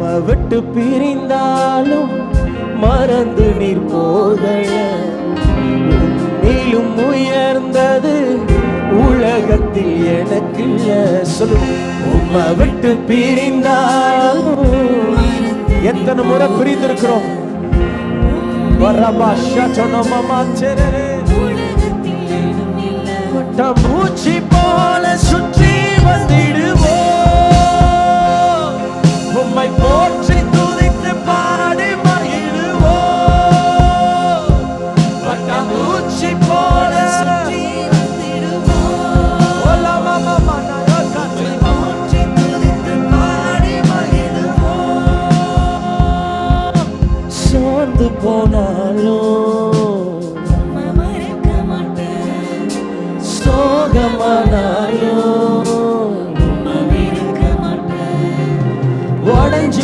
உம்மை விட்டு பிரிந்தாலும் மறந்து நீர் போதல. உன்னிலும் உயர்ந்தது உலகத்தில் எனக்கு இல்ல. சொல்லு, உம்மை விட்டு பிரிந்தாலும். எத்தனை முறை பிரிந்திருக்கிறோம். மூச்சு போல சுற்றி வந்திடுவோம், உம்மை போற்றி துதித்து பாடி மகிழ்வோம். மூச்சு போல சுற்றி வந்திடுவோம். சோர்ந்து போனாலும் சோகமானாலும் உடைஞ்சு